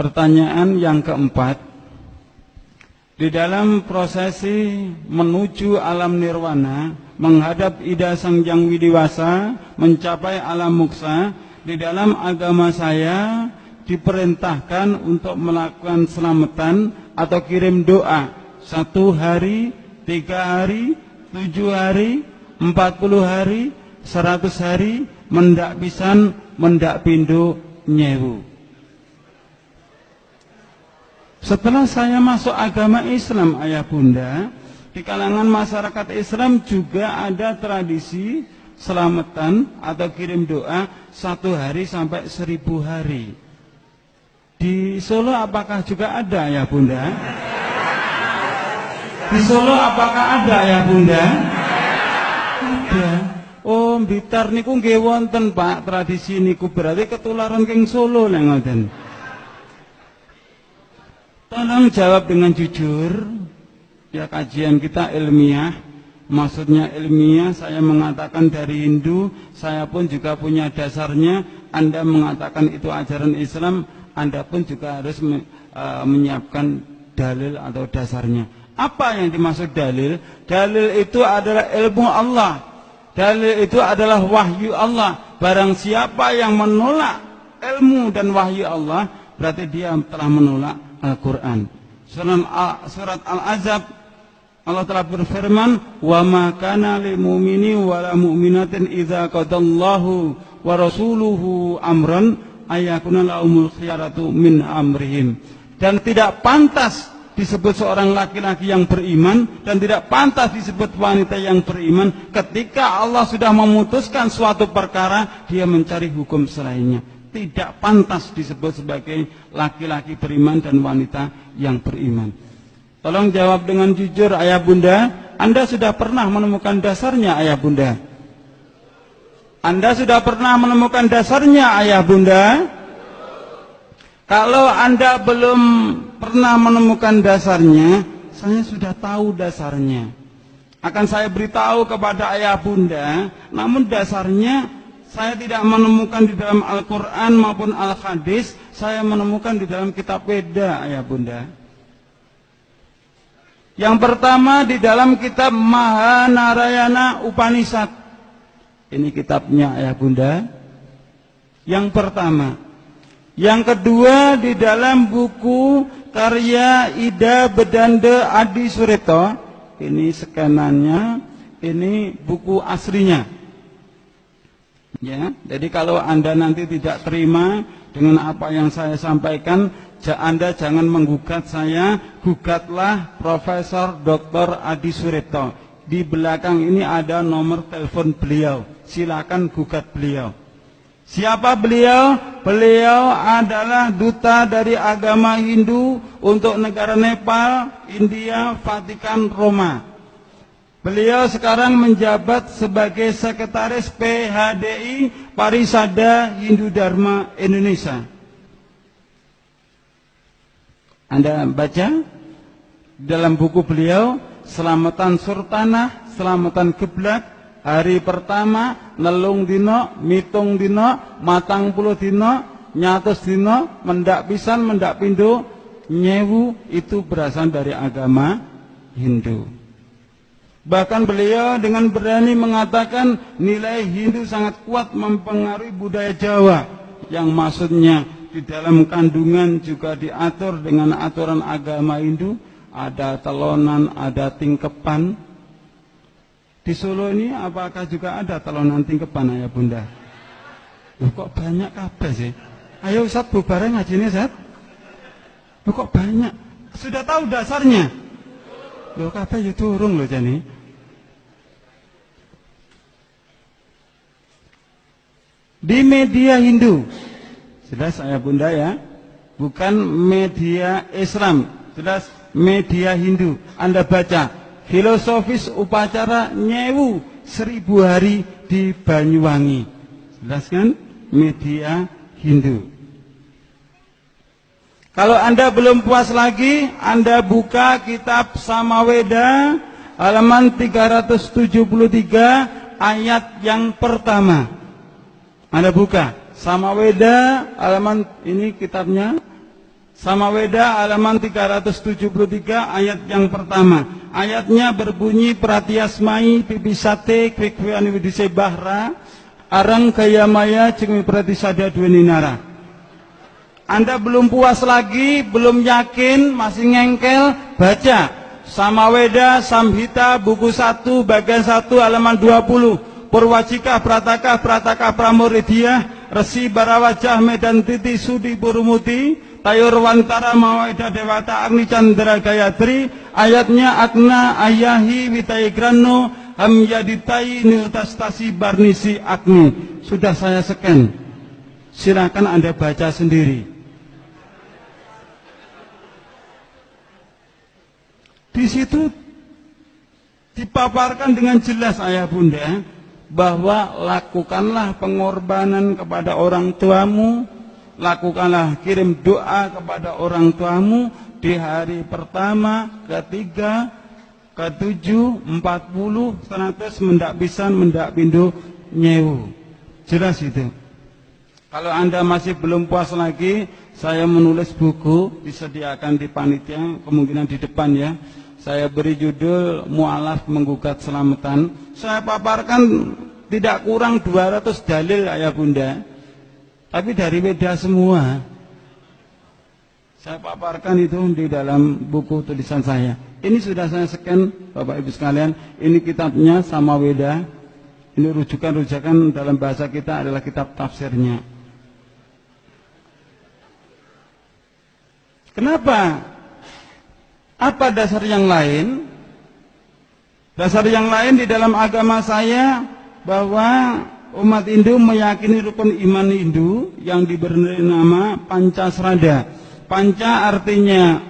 Pertanyaan yang keempat, di dalam prosesi menuju alam nirwana, menghadap Ida Sang Hyang Widiwasa, mencapai alam moksa, di dalam agama saya diperintahkan untuk melakukan selamatan atau kirim doa 1 hari, 3 hari, 7 hari, 40 hari, 100 hari, mendak pisan, mendak pindo, nyewu. Setelah saya masuk agama Islam, ayah bunda, di kalangan masyarakat Islam juga ada tradisi selamatan atau kirim doa 1 hari sampai 1000 hari. Di Solo apakah juga ada, ayah bunda? Di Solo apakah ada, ayah bunda? Ada. Oh, Blitar niku nggih wonten, Pak, tradisi niku berarti ketularan king Solo lek ngoten. Tolong jawab dengan jujur. Ya, kajian kita ilmiah. Maksudnya ilmiah, saya mengatakan dari Hindu, saya pun juga punya dasarnya. Anda mengatakan itu ajaran Islam, Anda pun juga harus menyiapkan dalil atau dasarnya. Apa yang dimaksud dalil? Dalil itu adalah ilmu Allah. Dalil itu adalah wahyu Allah. Barang siapa yang menolak ilmu dan wahyu Allah, berarti dia telah menolak Al-Quran. Surat Al-Azab, Allah telah berfirman, "Wa ma kana lil mu'minin wa la mu'minatin idza qadallahu wa rasuluhu amran ayakuna lahumul khiyaratu min amrihim." Dan tidak pantas disebut seorang laki-laki yang beriman dan tidak pantas disebut wanita yang beriman ketika Allah sudah memutuskan suatu perkara, dia mencari hukum selainnya. Tidak pantas disebut sebagai laki-laki beriman dan wanita yang beriman. Tolong jawab dengan jujur, ayah bunda. Anda sudah pernah menemukan dasarnya, ayah bunda? Anda sudah pernah menemukan dasarnya, ayah bunda? Kalau Anda belum pernah menemukan dasarnya, saya sudah tahu dasarnya. Akan saya beritahu kepada ayah bunda, namun dasarnya saya tidak menemukan di dalam Al-Quran maupun Al-Hadis, saya menemukan di dalam kitab Weda, ayah bunda. Yang pertama di dalam kitab Mahanarayana Upanishad. Ini kitabnya, ayah bunda. Yang pertama. Yang kedua di dalam buku karya Ida Bedanda Adi Sureto. Ini skenannya, ini buku aslinya. Ya, jadi kalau Anda nanti tidak terima dengan apa yang saya sampaikan, Anda jangan menggugat saya, gugatlah Profesor Dr. Adi Sureto. Di belakang ini ada nomor telepon beliau. Silakan gugat beliau. Siapa beliau? Beliau adalah duta dari agama Hindu untuk negara Nepal, India, Vatikan, Roma. Beliau sekarang menjabat sebagai Sekretaris PHDI Parisada Hindu Dharma Indonesia. Anda baca dalam buku beliau, Selamatan Surtanah, Selamatan Kiblat, hari pertama, nelung dino, mitung dino, matang puluh dino, nyatus dino, mendak pisan, mendak pindo, nyewu, itu berasal dari agama Hindu. Bahkan beliau dengan berani mengatakan nilai Hindu sangat kuat mempengaruhi budaya Jawa. Yang maksudnya di dalam kandungan juga diatur dengan aturan agama Hindu. Ada telonan, ada tingkepan. Di Solo ini apakah juga ada telonan tingkepan, ayah bunda? Loh, kok banyak kabeh sih? Ayo Ustaz bubareng ngaji ini Ustaz. Loh, kok banyak? Sudah tahu dasarnya? Loh, kabeh ya turung loh jani. Di media Hindu, jelas ayah bunda ya, bukan media Islam, jelas media Hindu. Anda baca, filosofis upacara nyewu 1000 hari di Banyuwangi. Jelas kan? Media Hindu. Kalau Anda belum puas lagi, Anda buka kitab Samaweda halaman 373 ayat yang pertama. Anda buka Samaweda halaman, ini kitabnya Samaweda halaman 373 ayat yang pertama. Ayatnya berbunyi pratiasmai pipisate kwekweani widise bahra arang gaya maya ceng pratisada duweninara. Anda belum puas lagi, belum yakin, masih ngengkel, baca Samaweda Samhita buku 1 bagian 1 halaman 20. Purwajika Prataka Prataka Pramuridiyah Resi Barawajah Medan Titi Sudi Burumuti Tayur Wantara Maweda Dewata Agni Chandra Gayatri. Ayatnya Agna Ayahi Witaigrano Hamyaditai Niltastasi Barnisi Agni. Sudah saya scan, silakan Anda baca sendiri. Di situ dipaparkan dengan jelas ayah bunda bahwa lakukanlah pengorbanan kepada orang tuamu, lakukanlah kirim doa kepada orang tuamu di hari pertama, ketiga, ketujuh, 40, 100 mendak pisan mendak pindo nyewu. Jelas itu. Kalau Anda masih belum puas lagi, saya menulis buku, disediakan di panitia, kemungkinan di depan ya. Saya beri judul Mu'alaf Menggugat Selamatan. Saya paparkan tidak kurang 200 dalil ayah bunda, tapi dari Weda semua. Saya paparkan itu di dalam buku tulisan saya. Ini sudah saya scan Bapak Ibu sekalian. Ini kitabnya sama Weda. Ini rujukan-rujukan dalam bahasa kita adalah kitab tafsirnya. Kenapa? Apa dasar yang lain? Dasar yang lain di dalam agama saya bahwa umat Hindu meyakini rukun iman Hindu yang diberi nama Pancasrada. Panca artinya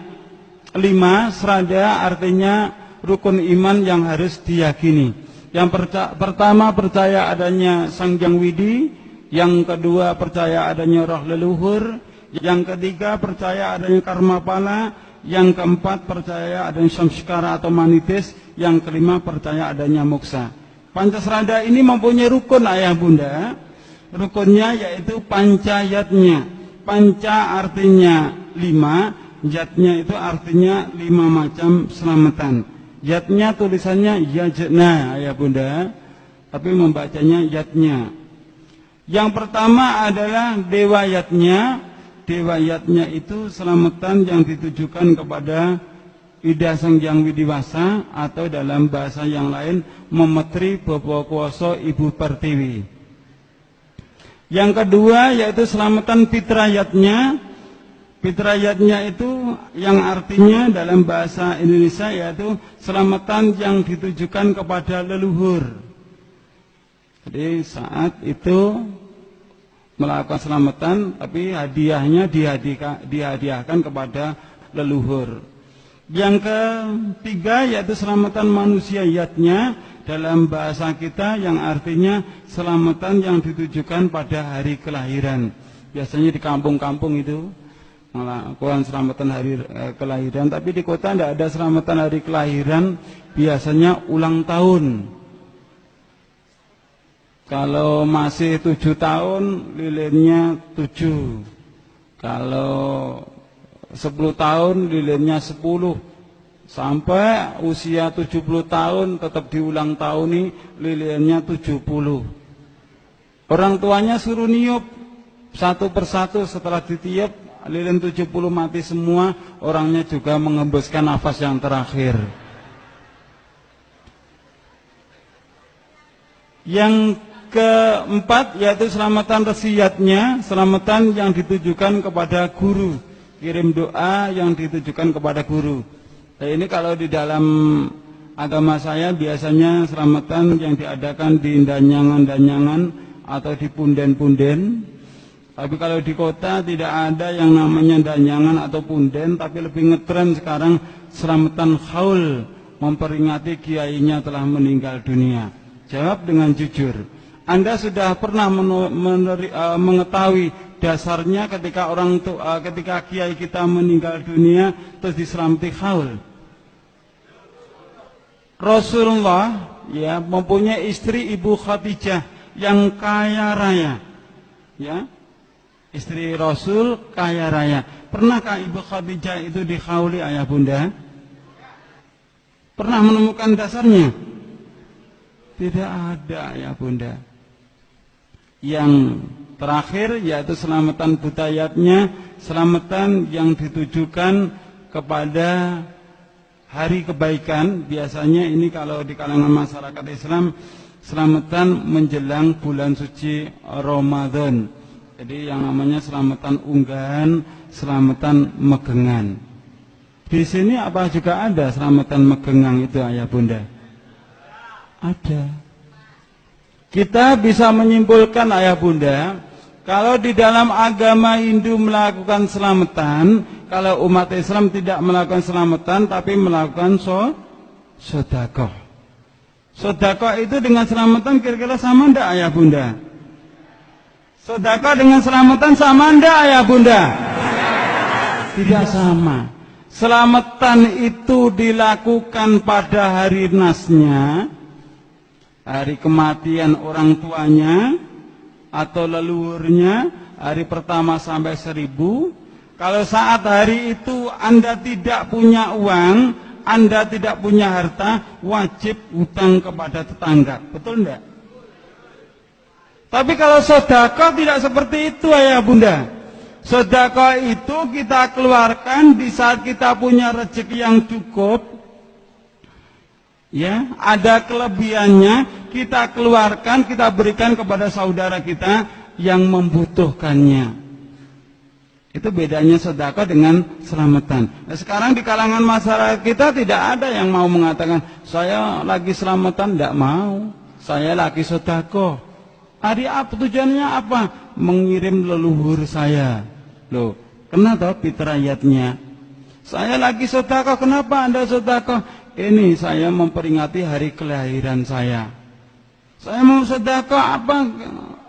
5, Srada artinya rukun iman yang harus diyakini. Yang pertama percaya adanya Sang Hyang Widi, yang kedua percaya adanya roh leluhur, yang ketiga percaya adanya karma pala, yang keempat percaya adanya samskara atau manitis, yang kelima percaya adanya moksa. Pancasrada ini mempunyai rukun ayah bunda. Rukunnya yaitu pancayatnya. Panca artinya 5, yatnya itu artinya 5 macam selamatan. Yatnya tulisannya yajna ayah bunda, tapi membacanya yatnya. Yang pertama adalah dewa yatnya. Dewa yatnya itu selamatan yang ditujukan kepada Ida Sang Hyang Widiwasa, atau dalam bahasa yang lain Memetri Bapa Kuwasa Ibu Pertiwi. Yang kedua yaitu selamatan Pitrayatnya. Pitrayatnya itu yang artinya dalam bahasa Indonesia yaitu selamatan yang ditujukan kepada leluhur. Jadi saat itu melakukan selamatan, tapi hadiahnya dihadiahkan kepada leluhur. Yang ketiga yaitu selamatan manusia yatnya, dalam bahasa kita yang artinya selamatan yang ditujukan pada hari kelahiran. Biasanya di kampung-kampung itu melakukan selamatan hari kelahiran, tapi di kota tidak ada selamatan hari kelahiran, biasanya ulang tahun. Kalau masih 7 tahun, lilinnya 7. Kalau 10 tahun, lilinnya 10. Sampai usia 70 tahun, tetap diulang tahun, lilinnya 70. Orang tuanya suruh niup satu persatu, setelah ditiup, lilin 70 mati semua, orangnya juga mengembuskan nafas yang terakhir. Yang keempat yaitu selamatan resiyatnya, selamatan yang ditujukan kepada guru, kirim doa yang ditujukan kepada guru. Nah, ini kalau di dalam agama saya biasanya selamatan yang diadakan di danyangan-danyangan atau di punden-punden. Tapi kalau di kota tidak ada yang namanya danyangan atau punden, tapi lebih ngetren sekarang selamatan khaul, memperingati kiainya telah meninggal dunia. Jawab dengan jujur. Anda sudah pernah mengetahui dasarnya ketika ketika kiai kita meninggal dunia terus diselamati khaul? Rasulullah ya mempunyai istri Ibu Khadijah yang kaya raya, ya, Istri Rasul kaya raya. Pernahkah Ibu Khadijah itu dikhauli ayah bunda? Pernah menemukan dasarnya? Tidak ada ayah bunda. Yang terakhir yaitu selamatan budayatnya, selamatan yang ditujukan kepada hari kebaikan. Biasanya ini kalau di kalangan masyarakat Islam, selamatan menjelang bulan suci Ramadan. Jadi yang namanya selamatan unggahan, selamatan megengan. Di sini apa juga ada selamatan megengan itu ayah bunda? Ada. Kita bisa menyimpulkan ayah bunda, kalau di dalam agama Hindu melakukan selamatan, kalau umat Islam tidak melakukan selamatan tapi melakukan sedekah. Sedekah itu dengan selamatan kira-kira sama enggak ayah bunda? Sedekah dengan selamatan sama enggak ayah bunda? Tidak sama. Selamatan itu dilakukan pada hari nasnya, hari kematian orang tuanya atau leluhurnya, hari pertama sampai 1000. Kalau saat hari itu Anda tidak punya uang, Anda tidak punya harta, wajib hutang kepada tetangga. Betul enggak? Tapi kalau sedekah tidak seperti itu ayah bunda. Sedekah itu kita keluarkan di saat kita punya rezeki yang cukup. Ya, ada kelebihannya, kita keluarkan, kita berikan kepada saudara kita yang membutuhkannya. Itu bedanya sedekah dengan selamatan. Nah, sekarang di kalangan masyarakat kita tidak ada yang mau mengatakan, saya lagi selamatan, tidak mau. Saya lagi sedekah. Hari apa tujuannya apa? Mengirim leluhur saya. Loh, kenapa fitrayatnya? Saya lagi sedekah, kenapa Anda sedekah? Ini saya memperingati hari kelahiran saya. Saya mau sedekah, apa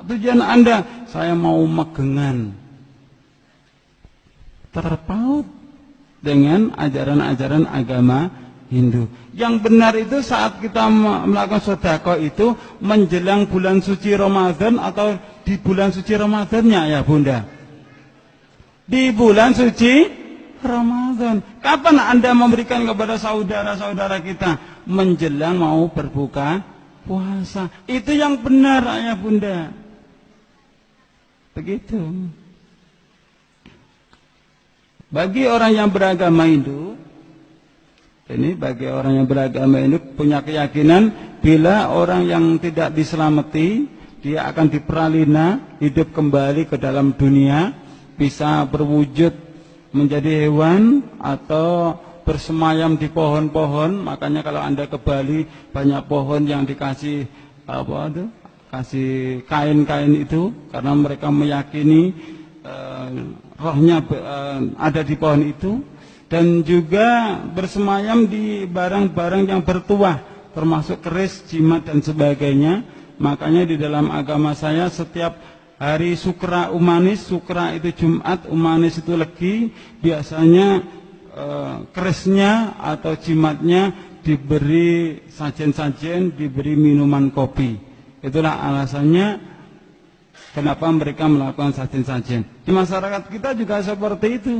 tujuan Anda? Saya mau megengan. Terpaut dengan ajaran-ajaran agama Hindu. Yang benar itu saat kita melakukan sedekah itu menjelang bulan suci Ramadan atau di bulan suci Ramadannya ya bunda? Di bulan suci Ramadan. Kapan Anda memberikan kepada saudara-saudara kita? Menjelang mau berbuka puasa. Itu yang benar ayah bunda. Begitu. Bagi orang yang beragama Hindu, ini bagi orang yang beragama Hindu punya keyakinan bila orang yang tidak diselamati, dia akan diperalina, hidup kembali ke dalam dunia, bisa berwujud menjadi hewan atau bersemayam di pohon-pohon. Makanya kalau Anda ke Bali banyak pohon yang dikasih kasih kain-kain itu karena mereka meyakini rohnya ada di pohon itu. Dan juga bersemayam di barang-barang yang bertuah, termasuk keris, jimat dan sebagainya. Makanya di dalam agama saya setiap hari Sukra Umanis, Sukra itu Jumat, Umanis itu Legi, biasanya kerisnya atau jimatnya diberi sajen-sajen, diberi minuman kopi. Itulah alasannya kenapa mereka melakukan sajen-sajen. Di masyarakat kita juga seperti itu.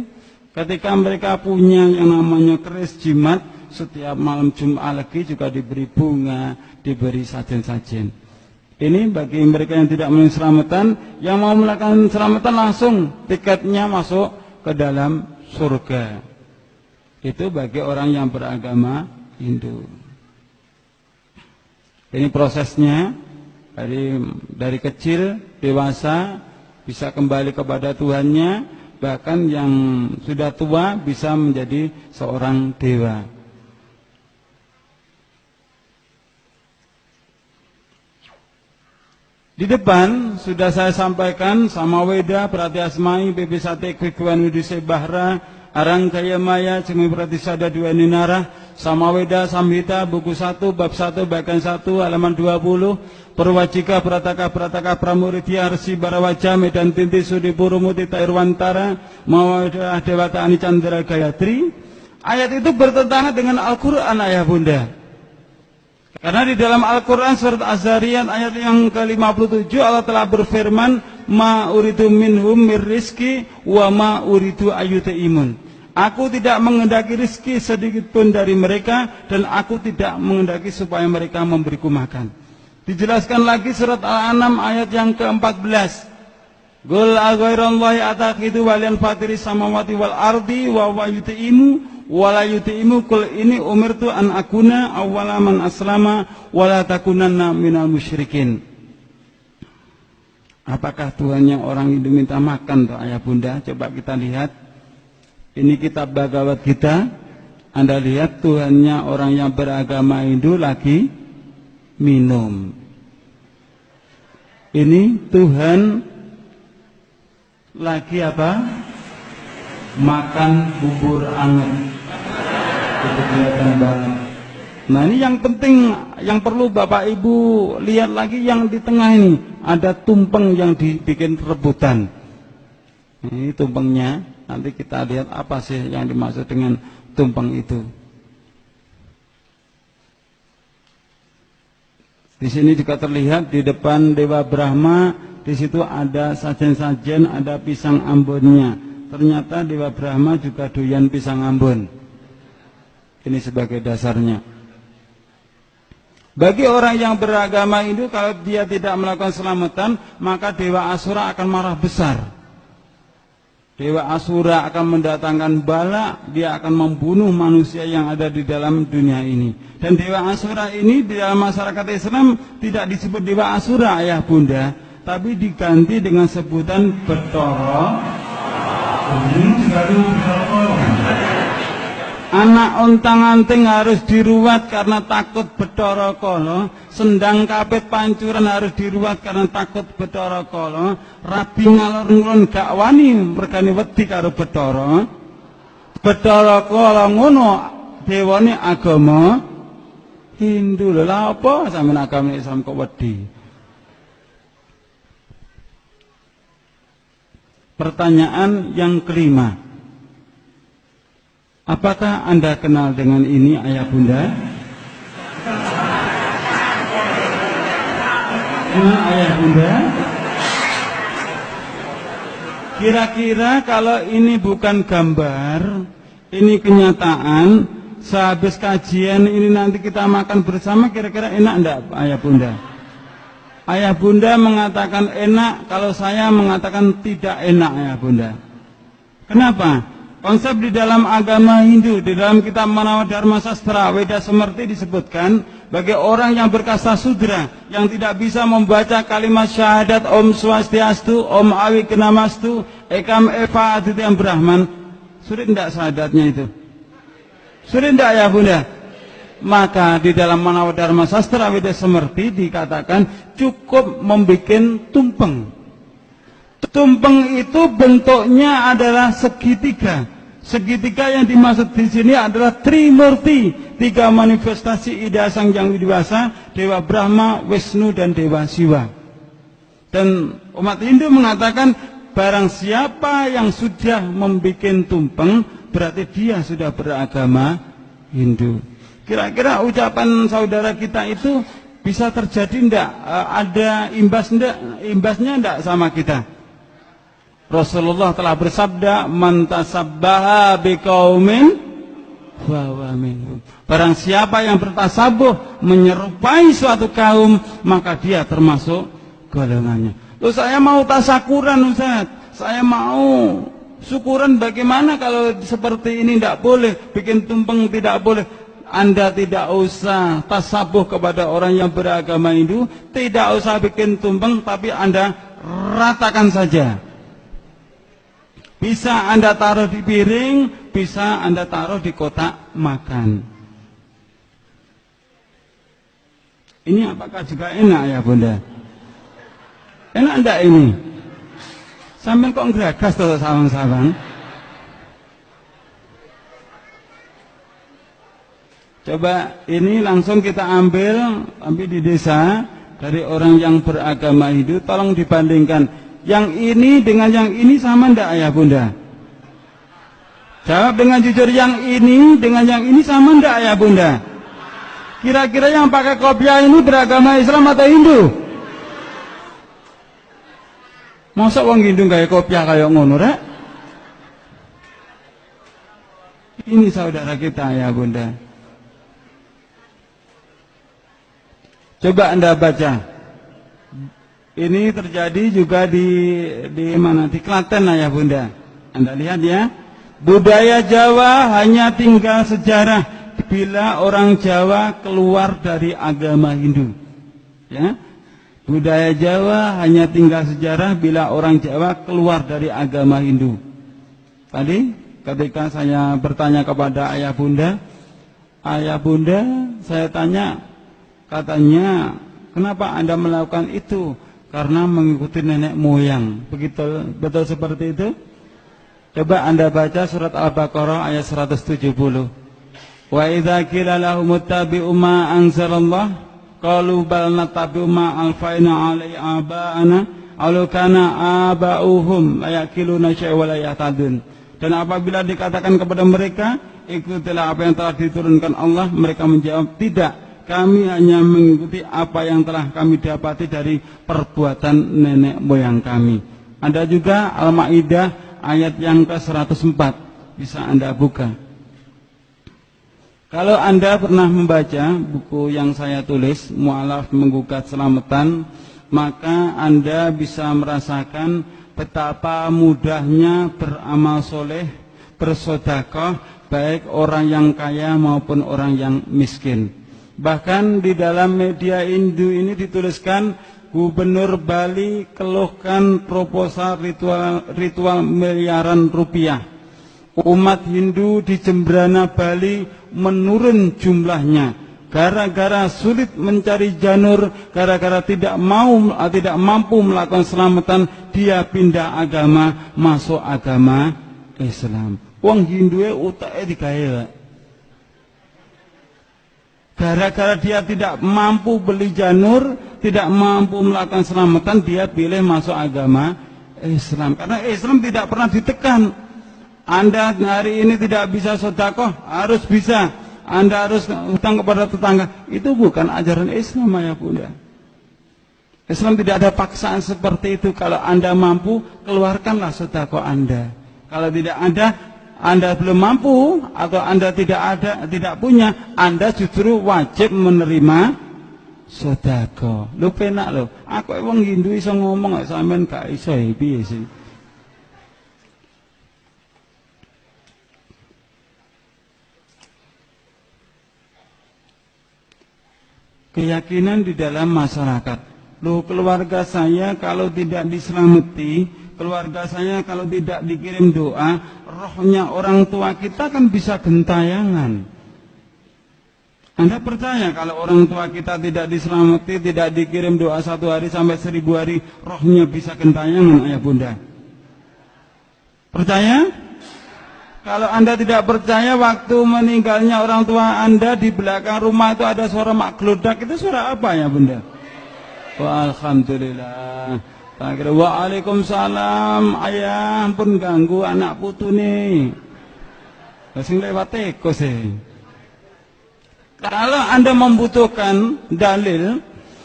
Ketika mereka punya yang namanya keris jimat, setiap malam Jumat Legi juga diberi bunga, diberi sajen-sajen. Ini bagi mereka yang tidak mau selamatan, yang mau melakukan selamatan langsung tiketnya masuk ke dalam surga. Itu bagi orang yang beragama Hindu. Ini prosesnya dari kecil, dewasa, bisa kembali kepada Tuhannya. Bahkan yang sudah tua bisa menjadi seorang dewa. Di depan sudah saya sampaikan Samaweda, Pratyasmai, Bibisate, Kwikuan Widise Bahra, Arangkaya Maya, Cemi Pratisada Dua Ninara, Samaweda, Samhita, buku 1, bab 1, bagian 1, halaman 20, Perwajika, Prataka, Pramuridya, Arsi, Barawaja, Medan Tinti, Sudi Purumuti, Irwantara, Mawada, Dewata, Ani, Chandra, Gayatri. Ayat itu bertentangan dengan Al-Quran ayah bunda. Karena di dalam Al-Quran surat Az-Zariyat ayat yang ke-57 Allah telah berfirman, ma uridu minhum mir rizki wa ma uridu ayyutaimun. Aku tidak menghendaki rizki sedikit pun dari mereka, dan aku tidak menghendaki supaya mereka memberiku makan. Dijelaskan lagi surat Al-An'am ayat yang ke-14. Qul aghairallahi ataqidu waliyan fatiris samawati wal ardi wa huwa yut'imu wa la yut'imu qul ini umirtu an akuna awwala man aslama wa la takunanna minal musyrikin. Apakah Tuhan yang orang Hindu minta makan toh ayah bunda? Coba kita lihat. Ini kitab Bhagavad Gita. Anda lihat Tuhannya orang yang beragama Hindu lagi minum. Ini Tuhan lagi apa? Makan bubur anget. Itu kelihatan banget. Nah ini yang penting, yang perlu Bapak Ibu lihat lagi yang di tengah ini. Ada tumpeng yang dibikin rebutan. Ini tumpengnya. Nanti kita lihat apa sih yang dimaksud dengan tumpeng itu. Di sini juga terlihat di depan Dewa Brahma. Di situ ada sajen-sajen, ada pisang ambonnya. Ternyata Dewa Brahma juga doyan pisang ambon. Ini sebagai dasarnya. Bagi orang yang beragama Hindu, kalau dia tidak melakukan selamatan, maka Dewa Asura akan marah besar. Dewa Asura akan mendatangkan bala, dia akan membunuh manusia yang ada di dalam dunia ini. Dan Dewa Asura ini di dalam masyarakat Islam tidak disebut Dewa Asura, ayah bunda, tapi diganti dengan sebutan Betara. Anak ontang-anting harus diruat karena takut Betara Kala. Sendang kapit pancuran harus diruat karena takut Betara Kala. Rabi ngalor ngulon gak wani mergane wedi karo Betara. Betara Kala ngono dewane agama Hindu. Lha apa sampeyan agama Islam kok wedi? Pertanyaan yang kelima. Apakah Anda kenal dengan ini ayah bunda? Ayah bunda? Kira-kira kalau ini bukan gambar, ini kenyataan, sehabis kajian ini nanti kita makan bersama, kira-kira enak enggak ayah bunda? Ayah bunda mengatakan enak, kalau saya mengatakan tidak enak ayah bunda. Kenapa? Konsep di dalam agama Hindu, di dalam kitab Manawa Dharma Sastra Weda Semerti disebutkan, bagi orang yang berkasta sudra, yang tidak bisa membaca kalimat syahadat Om Swastiastu, Om Awikenamastu, Ekam Eva Aditya Brahman, sulit tidak syahadatnya itu? Sulit tidak ya bunda? Maka di dalam Manawa Dharma Sastra Weda Semerti dikatakan cukup membuat tumpeng. Tumpeng itu bentuknya adalah segitiga. Segitiga yang dimaksud di sini adalah Trimurti, tiga manifestasi Ida Sang Yang Widiwasa, Dewa Brahma, Wisnu, dan Dewa Siwa. Dan umat Hindu mengatakan barang siapa yang sudah membuat tumpeng, berarti dia sudah beragama Hindu. Kira-kira ucapan saudara kita itu bisa terjadi enggak? Ada imbasnya enggak sama kita? Rasulullah telah bersabda, "Man tasabbaha biqaumin fahuwa minhum." Barang siapa yang bertasabuh menyerupai suatu kaum, maka dia termasuk golongannya. Loh, saya mau tasakuran Ustaz. Saya mau syukuran, bagaimana kalau seperti ini tidak boleh, bikin tumpeng tidak boleh. Anda tidak usah tasabuh kepada orang yang beragama Hindu, tidak usah bikin tumpeng, tapi Anda ratakan saja. Bisa Anda taruh di piring, bisa Anda taruh di kotak makan. Ini apakah juga enak ya bunda? Enak enggak ini? Sambil kok ngeragas tuh sawang-sawang? Coba ini langsung kita ambil, tapi di desa dari orang yang beragama Hindu, tolong dibandingkan. Yang ini dengan yang ini sama enggak ayah bunda? Jawab dengan jujur, yang ini dengan yang ini sama enggak ayah bunda? Kira-kira yang pakai kopiah ini beragama Islam atau Hindu? Masa wong Hindu gawe kopiah kaya ngono rek? Ini saudara kita ya Bunda. Coba Anda baca. Ini terjadi juga di mana? Di Klaten ya Bunda. Anda lihat ya. Budaya Jawa hanya tinggal sejarah bila orang Jawa keluar dari agama Hindu. Ya. Budaya Jawa hanya tinggal sejarah bila orang Jawa keluar dari agama Hindu. Tadi ketika saya bertanya kepada ayah bunda, saya tanya, katanya, kenapa Anda melakukan itu? Karena mengikuti nenek moyang. Betul seperti itu? Coba Anda baca surat Al-Baqarah ayat 170. Wa idza qila lahum ittabi'u ma anzalallah qalu bal nattabi'u ma alfaina 'alai aba'ana aw kana aba'uhum la yaqiluna syai'an wa la yahtadun. Dan apabila dikatakan kepada mereka, ikutilah apa yang telah diturunkan Allah, mereka menjawab, tidak. Kami hanya mengikuti apa yang telah kami dapati dari perbuatan nenek moyang kami. Ada juga Al-Maidah ayat yang ke-104. Bisa Anda buka. Kalau Anda pernah membaca buku yang saya tulis, Mu'alaf Menggugat Selamatan, maka Anda bisa merasakan betapa mudahnya beramal soleh, bersedekah, baik orang yang kaya maupun orang yang miskin. Bahkan di dalam media Hindu ini dituliskan, Gubernur Bali keluhkan proposal ritual miliaran rupiah. Umat Hindu di Jembrana Bali menurun jumlahnya gara-gara sulit mencari janur, gara-gara tidak mampu melakukan selamatan, dia pindah agama, masuk agama Islam. Wong Hindu utake digawe. Gara-gara dia tidak mampu beli janur, tidak mampu melakukan selamatan, dia pilih masuk agama Islam. Karena Islam tidak pernah ditekan. Anda hari ini tidak bisa sedekah, harus bisa. Anda harus hutang kepada tetangga. Itu bukan ajaran Islam ya Bunda. Islam tidak ada paksaan seperti itu. Kalau Anda mampu, keluarkanlah sedekah Anda. Kalau tidak ada, Anda belum mampu atau Anda tidak punya, Anda justru wajib menerima sedekah. Lu penak lo. Aku wong Hindu iso ngomong sampean gak iso piye sih? Keyakinan di dalam masyarakat. Loh, keluarga saya kalau tidak diselamati, keluarga saya kalau tidak dikirim doa, rohnya orang tua kita kan bisa gentayangan. Anda percaya kalau orang tua kita tidak diselamati, tidak dikirim doa 1 hari sampai 1000 hari, rohnya bisa gentayangan, ayah bunda? Percaya? Kalau Anda tidak percaya, waktu meninggalnya orang tua Anda, di belakang rumah itu ada suara mak geludak, itu suara apa ya bunda? Alhamdulillah. Waalaikumsalam. Ayah pun ganggu anak putu nih. Sing lewat teko sih. Kalau Anda membutuhkan dalil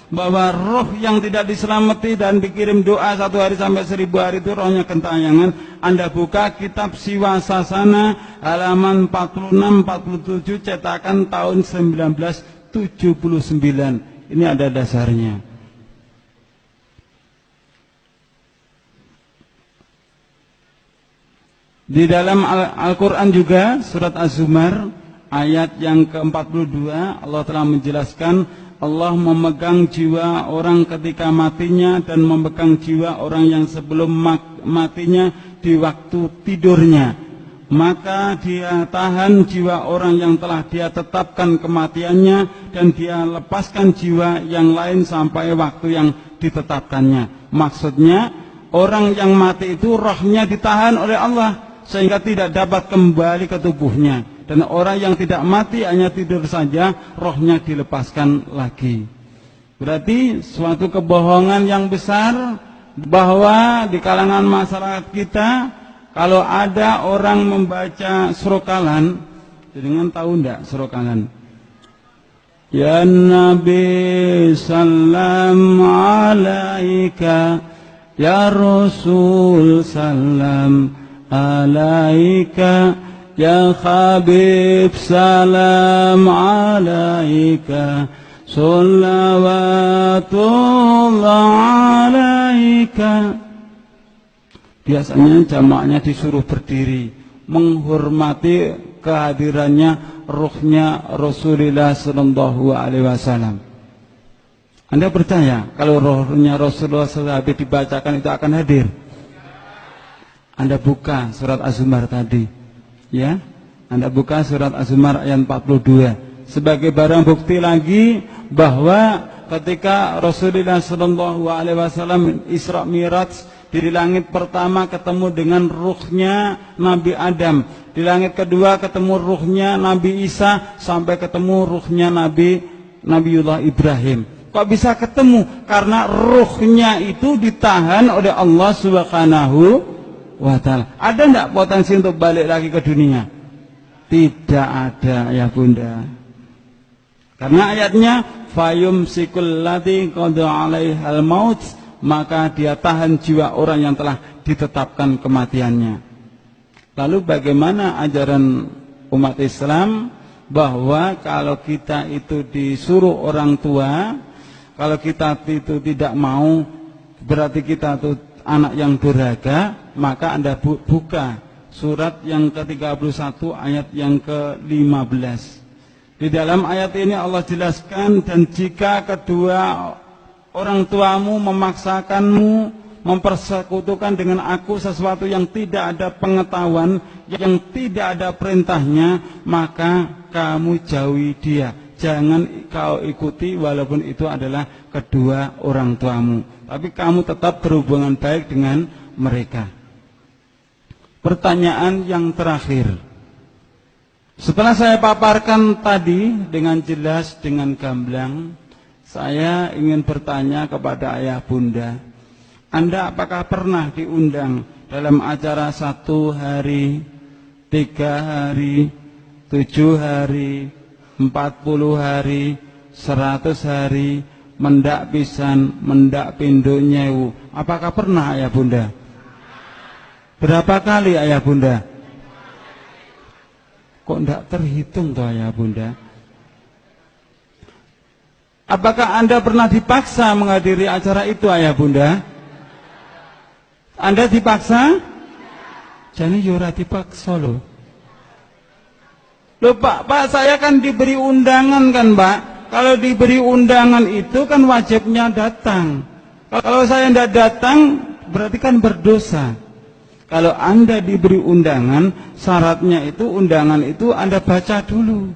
bahwa roh yang tidak diselamati dan dikirim doa 1 hari sampai 1000 hari itu rohnya gentayangan, Anda buka kitab Siwa Sasana halaman 46-47 cetakan tahun 1979. Ini ada dasarnya. Di dalam Al-Quran juga surat Az-Zumar ayat yang ke-42 Allah telah menjelaskan, Allah memegang jiwa orang ketika matinya dan memegang jiwa orang yang sebelum matinya di waktu tidurnya. Maka dia tahan jiwa orang yang telah dia tetapkan kematiannya dan dia lepaskan jiwa yang lain sampai waktu yang ditetapkannya. Maksudnya orang yang mati itu rohnya ditahan oleh Allah sehingga tidak dapat kembali ke tubuhnya. Dan orang yang tidak mati hanya tidur saja, rohnya dilepaskan lagi. Berarti suatu kebohongan yang besar bahwa di kalangan masyarakat kita, kalau ada orang membaca surokalan, dengan tahu enggak surokalan? Ya Nabi sallam alaika Ya Rasul salam alaika, ya Habib salam alaika, sholawatullah alaika. Biasanya jamaknya disuruh berdiri, menghormati kehadirannya ruhnya Rasulullah sallallahu alaihi wasallam. Anda percaya kalau rohnya Rasulullah SAW dibacakan itu akan hadir? Anda buka surat Az-Zumar tadi, ya. Anda buka surat Az-Zumar ayat 42 sebagai barang bukti lagi bahwa ketika Rasulullah sallallahu alaihi wasallam Isra Mi'raj di langit pertama ketemu dengan ruhnya Nabi Adam, di langit kedua ketemu ruhnya Nabi Isa, sampai ketemu ruhnya Nabiullah Ibrahim. Kok bisa ketemu? Karena ruhnya itu ditahan oleh Allah Subhanahu wa ta'ala. Ada enggak potensi untuk balik lagi ke dunia? Tidak ada ya Bunda. Karena ayatnya fayumsikul ladzi qada 'alaihal maut, maka dia tahan jiwa orang yang telah ditetapkan kematiannya. Lalu bagaimana ajaran umat Islam bahwa kalau kita itu disuruh orang tua, kalau kita itu tidak mau, berarti kita itu anak yang durhaka. Maka Anda buka surat yang ke-31 ayat yang ke-15. Di dalam ayat ini Allah jelaskan, dan jika kedua orang tuamu memaksakanmu, mempersekutukan dengan aku sesuatu yang tidak ada pengetahuan, yang tidak ada perintahnya, maka kamu jauhi dia. Jangan kau ikuti walaupun itu adalah kedua orang tuamu, tapi kamu tetap berhubungan baik dengan mereka. Pertanyaan yang terakhir, setelah saya paparkan tadi dengan jelas, dengan gamblang, saya ingin bertanya kepada ayah bunda, Anda apakah pernah diundang dalam acara 1 hari, 3 hari, 7 hari, 40 hari, 100 hari, mendak pisan, mendak pindo nyewu? Apakah pernah ayah bunda? Berapa kali ayah bunda? Kok enggak terhitung toh ayah bunda? Apakah Anda pernah dipaksa menghadiri acara itu ayah bunda? Anda dipaksa? Jadi yura dipaksa loh. Loh Pak, saya kan diberi undangan kan Pak. Kalau diberi undangan itu kan wajibnya datang. Kalau saya tidak datang berarti kan berdosa. Kalau Anda diberi undangan, syaratnya itu undangan itu Anda baca dulu.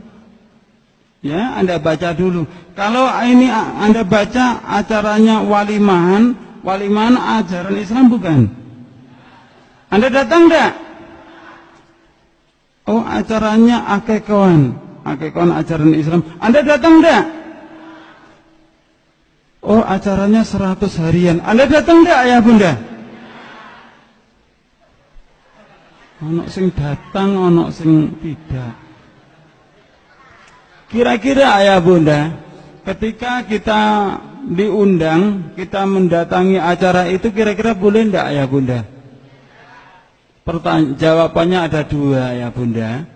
Ya, Anda baca dulu. Kalau ini Anda baca acaranya walimahan ajaran Islam bukan? Anda datang enggak? Oh, acaranya akekawan ajaran Islam. Anda datang enggak? Oh, acaranya 100 harian. Anda datang enggak ayah bunda? Ono sing datang, ono sing tidak. Kira-kira ayah bunda, ketika kita diundang, kita mendatangi acara itu, kira-kira boleh enggak ayah bunda? Jawabannya ada 2 ayah bunda.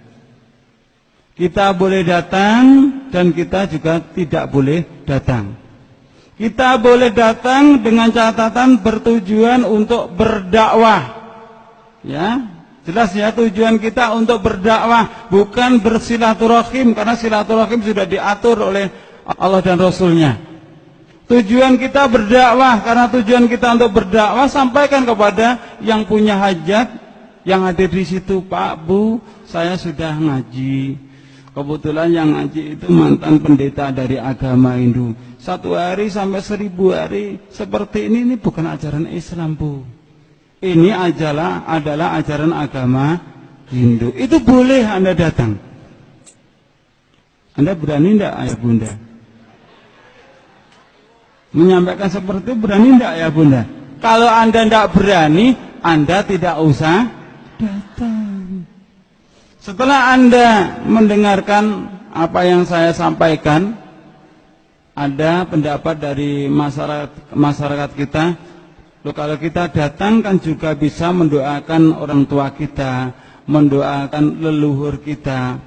Kita boleh datang dan kita juga tidak boleh datang. Kita boleh datang dengan catatan bertujuan untuk berdakwah. Ya, jelas ya, tujuan kita untuk berdakwah, bukan bersilaturahim, karena silaturahim sudah diatur oleh Allah dan Rasulnya. Tujuan kita berdakwah, karena tujuan kita untuk berdakwah, sampaikan kepada yang punya hajat, yang hadir di situ. Pak, Bu, saya sudah ngaji. Kebetulan yang ngaji itu mantan pendeta dari agama Hindu. 1 hari sampai 1000 hari seperti ini bukan ajaran Islam, Bu. Ini adalah ajaran agama Hindu. Itu boleh Anda datang. Anda berani enggak ayah bunda? Menyampaikan seperti itu berani enggak ayah bunda? Kalau Anda enggak berani, Anda tidak usah datang. Setelah Anda mendengarkan apa yang saya sampaikan, ada pendapat dari masyarakat kita, Loh, kalau kita datang kan juga bisa mendoakan orang tua kita, mendoakan leluhur kita.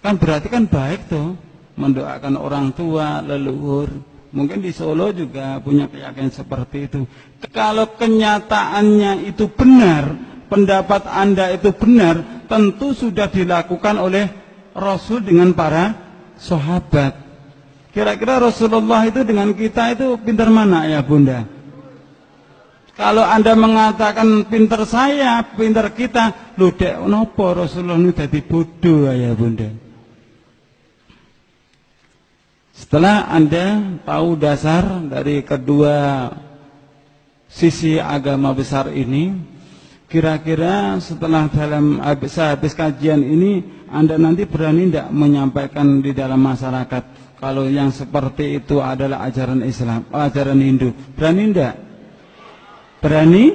Kan berarti kan baik tuh, mendoakan orang tua, leluhur. Mungkin di Solo juga punya keyakinan seperti itu. Kalau kenyataannya itu benar, pendapat Anda itu benar, tentu sudah dilakukan oleh Rasul dengan para sahabat. Kira-kira Rasulullah itu dengan kita itu pintar mana ya Bunda? Kalau Anda mengatakan pintar saya, pintar kita, lho dek nopo Rasulullah ini jadi bodoh ya Bunda. Setelah Anda tahu dasar dari kedua sisi agama besar ini, kira-kira setelah habis kajian ini, Anda nanti berani tidak menyampaikan di dalam masyarakat kalau yang seperti itu adalah ajaran Islam, ajaran Hindu? Berani tidak? Berani?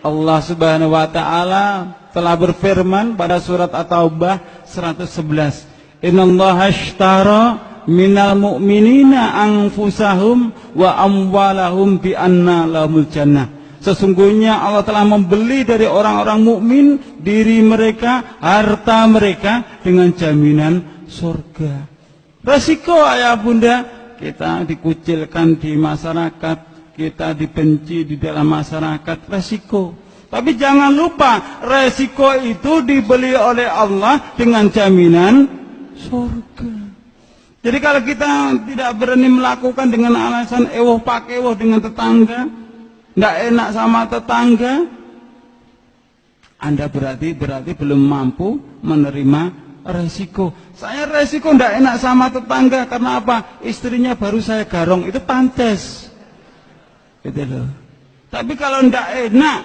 Allah Subhanahu wa taala telah berfirman pada surat At-Taubah 111, "Innallaha ashtara minal mu'minina anfusahum wa amwalahum bi anna lahumul jannah." Sesungguhnya Allah telah membeli dari orang-orang mukmin diri mereka, harta mereka dengan jaminan surga. Resiko ayah bunda, kita dikucilkan di masyarakat, kita dibenci di dalam masyarakat, resiko. Tapi jangan lupa, resiko itu dibeli oleh Allah dengan jaminan surga. Jadi kalau kita tidak berani melakukan dengan alasan ewoh pak ewoh dengan tetangga, tidak enak sama tetangga, Anda berarti belum mampu menerima resiko. Saya resiko tidak enak sama tetangga karena apa? Istrinya baru saya garong, itu pantas, gitu loh. Tapi kalau tidak enak,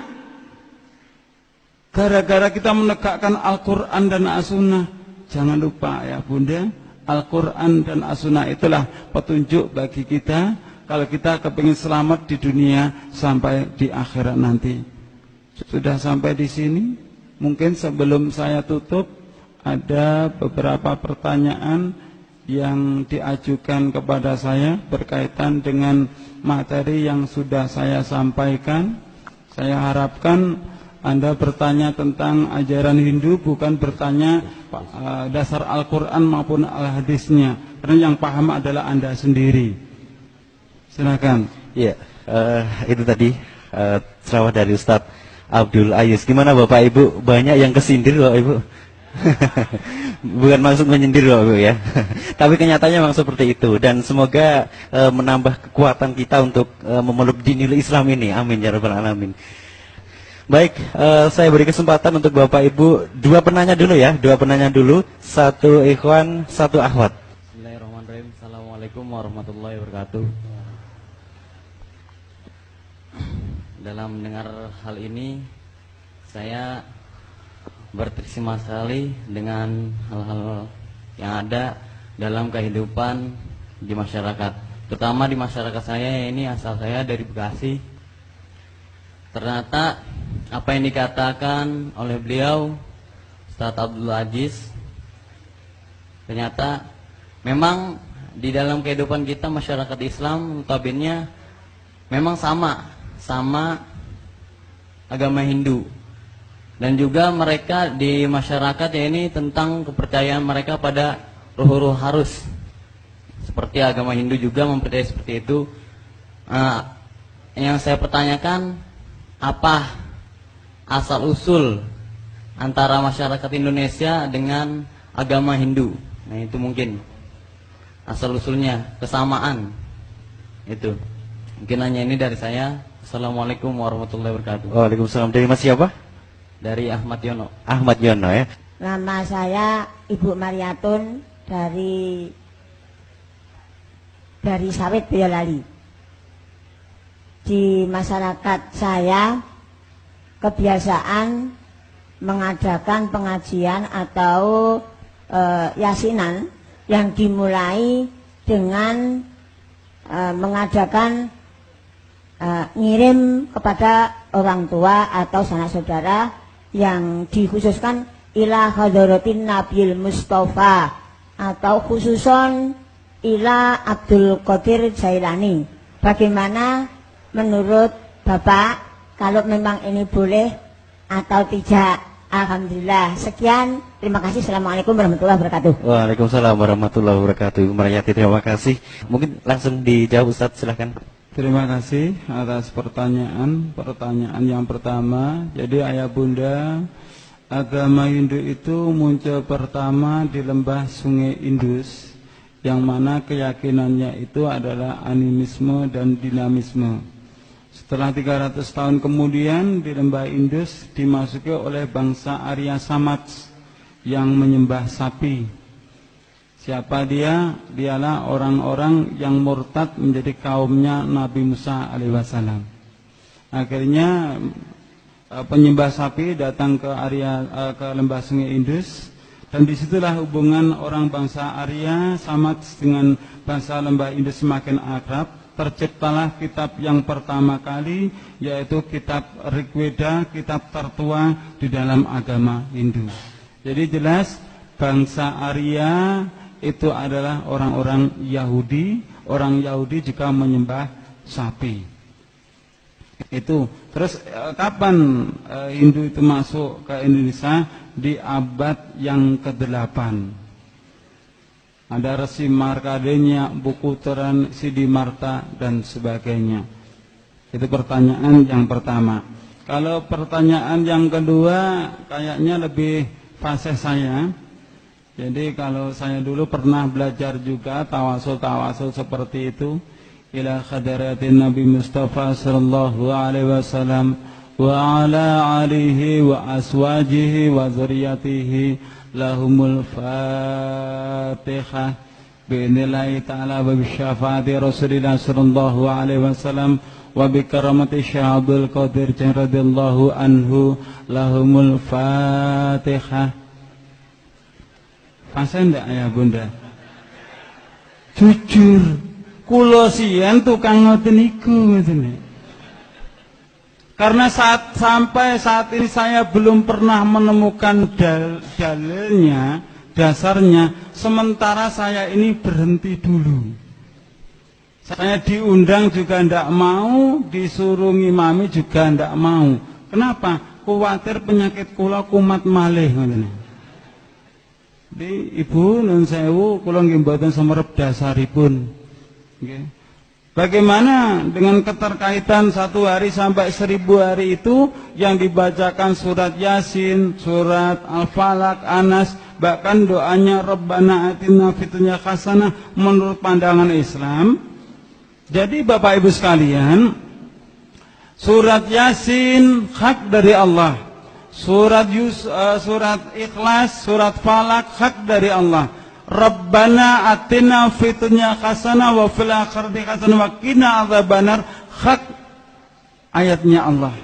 gara-gara kita menegakkan Al-Quran dan As-Sunnah, jangan lupa ya bunda, Al-Quran dan As-Sunnah itulah petunjuk bagi kita kalau kita kepingin selamat di dunia sampai di akhirat nanti. Sudah sampai di sini. Mungkin sebelum saya tutup, ada beberapa pertanyaan yang diajukan kepada saya berkaitan dengan materi yang sudah saya sampaikan. Saya harapkan Anda bertanya tentang ajaran Hindu, bukan bertanya dasar Al-Quran maupun Al-Hadisnya, karena yang paham adalah Anda sendiri. Silakan. Iya, itu tadi ceramah dari Ustadz Abdul Aziz. Gimana Bapak Ibu? Banyak yang kesindir Bapak Ibu. Bukan maksud menyindir loh Bu ya. Tapi kenyataannya memang seperti itu. Dan semoga menambah kekuatan kita untuk memeluk dinil Islam ini. Amin ya rabbal alamin. Baik, saya beri kesempatan untuk Bapak Ibu. Dua penanya dulu ya. Dua penanya dulu. Satu ikhwan, satu akhwat. Bismillahirrahmanirrahim. Assalamualaikum warahmatullahi wabarakatuh. Dalam mendengar hal ini, saya berterima sekali dengan hal-hal yang ada dalam kehidupan di masyarakat, terutama di masyarakat saya. Ini asal saya dari Bekasi. Ternyata apa yang dikatakan oleh beliau Ustadz Abdul Aziz, ternyata memang di dalam kehidupan kita masyarakat Islam notabene memang sama agama Hindu. Dan juga mereka di masyarakat ya ini tentang kepercayaan mereka pada ruh-ruh harus. Seperti agama Hindu juga mempercayai seperti itu. Yang saya pertanyakan, apa asal usul antara masyarakat Indonesia dengan agama Hindu? Nah itu mungkin asal usulnya, kesamaan. Itu mungkin hanya ini dari saya. Assalamualaikum warahmatullahi wabarakatuh. Waalaikumsalam. Dari Mas siapa? Dari Ahmad Yono. Ahmad Yono ya. Nama saya Ibu Mariatun dari Sawit Boyolali. Di masyarakat saya kebiasaan mengadakan pengajian atau yasinan yang dimulai dengan mengadakan ngirim kepada orang tua atau sanak saudara yang dikhususkan ila hadratin Nabil Mustafa atau khususon ila Abdul Qadir Jailani. Bagaimana menurut Bapak, kalau memang ini boleh atau tidak. Alhamdulillah. Sekian, terima kasih. Assalamualaikum warahmatullahi wabarakatuh. Waalaikumsalam warahmatullahi wabarakatuh. Ibu Maryati, terima kasih. Mungkin langsung dijawab Ustaz, silahkan. Terima kasih atas pertanyaan. Pertanyaan yang pertama, jadi ayah bunda, agama Hindu itu muncul pertama di lembah Sungai Indus, yang mana keyakinannya itu adalah animisme dan dinamisme. Setelah 300 tahun kemudian di lembah Indus dimasuki oleh bangsa Arya Samaj yang menyembah sapi. Siapa dia? Dialah orang-orang yang murtad menjadi kaumnya Nabi Musa alaihissalam. Akhirnya penyembah sapi datang ke ke lembah Sungai Indus, dan disitulah hubungan orang bangsa Arya Samaj dengan bangsa lembah Indus semakin akrab. Terciptalah kitab yang pertama kali, yaitu kitab Rigveda, kitab tertua di dalam agama Hindu. Jadi jelas bangsa Arya itu adalah orang-orang Yahudi. Orang Yahudi juga menyembah sapi. Itu. Terus kapan Hindu itu masuk ke Indonesia? Di abad yang ke-8. Ada Resi Markadenya, buku Teran Siddhimarta dan sebagainya. Itu pertanyaan yang pertama. Kalau pertanyaan yang kedua kayaknya lebih fasih saya. Jadi kalau saya dulu pernah belajar juga tawasul seperti itu. Ila khadaratin Nabi Mustafa sallallahu alaihi wasallam wa ala alihi wa aswajihi wa zuriyatihi lahumul fatihah bi'inillahi ta'ala wa bisyafaati Rasulillah sallallahu alaihi wasallam wa bikaramati Syekh Abdul Qadir radhiyallahu anhu lahumul fatihah. Pasen ndak ayah bunda? Jujur, kula siyen tukang ngoten niku ngoten. Karena sampai saat ini saya belum pernah menemukan dalilnya, dasarnya. Sementara saya ini berhenti dulu. Saya diundang juga ndak mau, disuruh ngimami juga ndak mau. Kenapa? Khawatir penyakit kula kumat malih ngoten. Di Ibu nun sewu kula nggih mboten semerep dasaripun. Nggih. Bagaimana dengan keterkaitan 1 hari sampai 1000 hari itu yang dibacakan surat Yasin, surat Al-Falaq, Anas, bahkan doanya Rabbana atina fid dunya hasanah menurut pandangan Islam. Jadi Bapak Ibu sekalian, surat Yasin hak dari Allah, surat Ikhlas, surat Falaq hak dari Allah. Rabbana atina fid dunya hasanah wa fil akhirati hasanah wa qina adzabannar hak ayatnya Allah.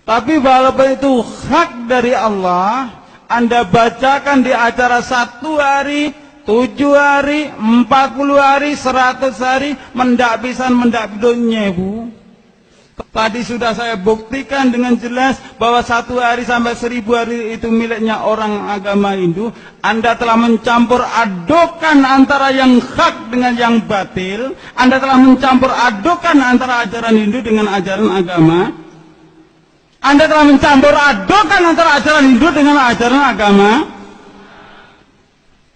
Tapi walaupun itu hak dari Allah, Anda bacakan di acara 1 hari, 7 hari, 40 hari, 100 hari, mendak pisan mendak bidonya Bu. Tadi sudah saya buktikan dengan jelas bahwa 1 hari sampai 1000 hari itu miliknya orang agama Hindu. Anda telah mencampur adukan antara yang hak dengan yang batil. Anda telah mencampur adukan antara ajaran Hindu dengan ajaran agama. Anda telah mencampur adukan antara ajaran Hindu dengan ajaran agama.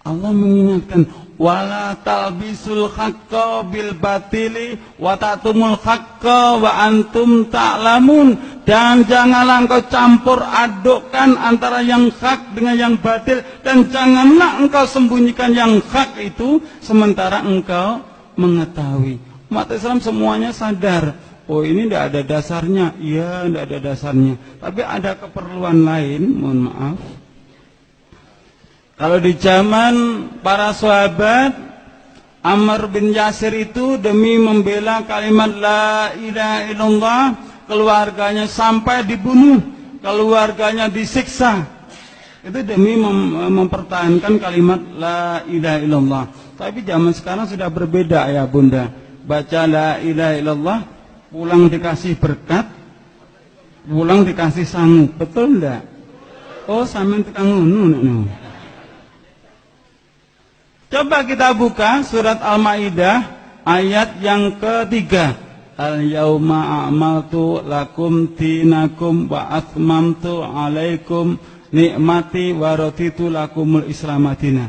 Allah mengingatkan, wala talbisul haqqa bil batili wa ta'tumul haqqa wa antum ta'lamun. Dan janganlah engkau campur adukkan antara yang hak dengan yang batil, dan janganlah engkau sembunyikan yang hak itu sementara engkau mengetahui. Umat Islam semuanya sadar, oh ini tidak ada dasarnya. Iya, tidak ada dasarnya, tapi ada keperluan lain. Mohon maaf, kalau di zaman para sahabat, Ammar bin Yasir itu demi membela kalimat la ilaha illallah, keluarganya sampai dibunuh, keluarganya disiksa. Itu demi mempertahankan kalimat la ilaha illallah. Tapi zaman sekarang sudah berbeda ya Bunda. Baca la ilaha illallah, pulang dikasih berkat, pulang dikasih sangu. Betul enggak? Oh, sampean tukang ngono. Coba kita buka surat Al-Maidah ayat yang ketiga. al-yauma a'maltu lakum dinakum wa atmamtu alaikum nikmati wa raditu lakumul Islam madinah.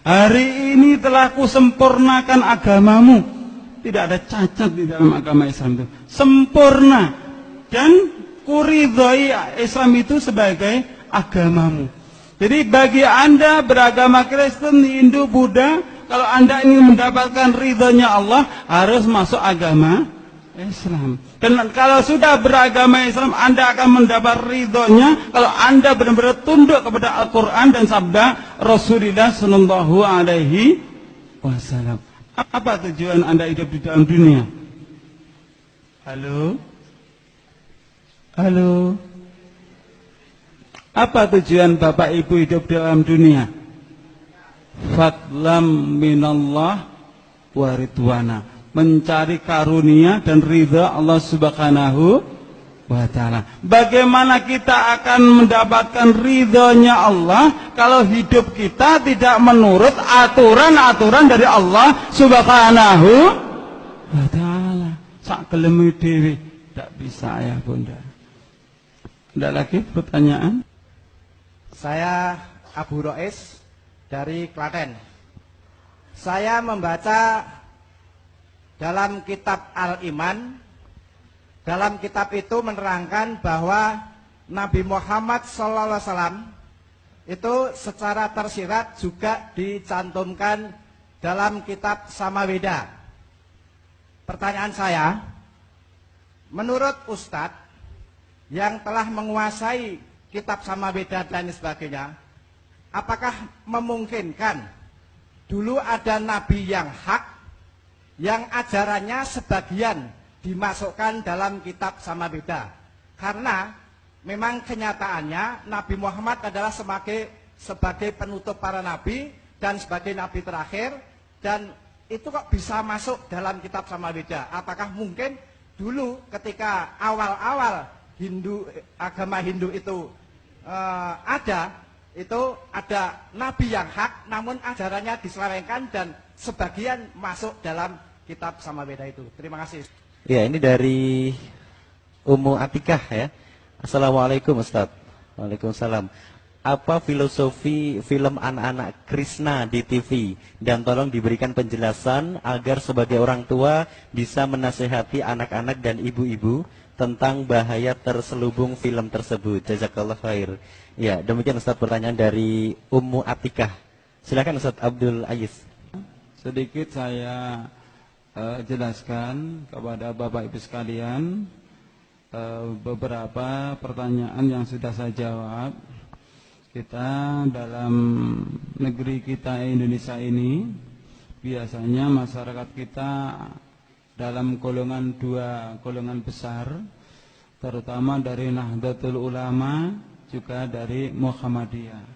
Hari ini telah kusempurnakan agamamu. Tidak ada cacat di dalam agama Islam itu. Sempurna. Dan kuridhoi Islam itu sebagai agamamu. Jadi bagi Anda beragama Kristen, Hindu, Buddha, kalau Anda ingin mendapatkan ridhonya Allah, harus masuk agama Islam. Dan kalau sudah beragama Islam, Anda akan mendapat ridhonya kalau Anda benar-benar tunduk kepada Al-Quran dan sabda Rasulullah Sallallahu Alaihi Wasallam. Apa tujuan Anda hidup di dalam dunia? Halo? Halo? Apa tujuan Bapak Ibu hidup dalam dunia? Fadlam minallah wa ridwana, mencari karunia dan ridha Allah Subhanahu wa ta'ala. Bagaimana kita akan mendapatkan ridhonya Allah kalau hidup kita tidak menurut aturan-aturan dari Allah Subhanahu wa ta'ala? Sak gelemi dewi tidak bisa ya Bunda. Ada lagi pertanyaan? Saya Abu Rois dari Klaten. Saya membaca dalam kitab Al-Iman. Dalam kitab itu menerangkan bahwa Nabi Muhammad SAW itu secara tersirat juga dicantumkan dalam kitab Samaweda. Pertanyaan saya, menurut Ustadz yang telah menguasai kitab Samaweda dan sebagainya, apakah memungkinkan dulu ada nabi yang hak yang ajarannya sebagian dimasukkan dalam kitab Samaweda? Karena memang kenyataannya Nabi Muhammad adalah sebagai penutup para nabi dan sebagai nabi terakhir, dan itu kok bisa masuk dalam kitab Samaweda? Apakah mungkin dulu ketika awal-awal agama Hindu itu ada nabi yang hak namun ajarannya diselewengkan dan sebagian masuk dalam kitab Samaweda itu? Terima kasih. Ya, ini dari Ummu Atikah ya. Assalamualaikum Ustaz. Waalaikumsalam. Apa filosofi film anak-anak Krishna di TV? Dan tolong diberikan penjelasan agar sebagai orang tua bisa menasehati anak-anak dan ibu-ibu tentang bahaya terselubung film tersebut. Jazakallah khair. Ya, demikian Ustaz pertanyaan dari Ummu Atikah. Silakan Ustaz Abdul Aziz. Sedikit saya jelaskan kepada Bapak Ibu sekalian beberapa pertanyaan yang sudah saya jawab. Kita dalam negeri kita Indonesia ini biasanya masyarakat kita dalam dua golongan besar, terutama dari Nahdlatul Ulama juga dari Muhammadiyah.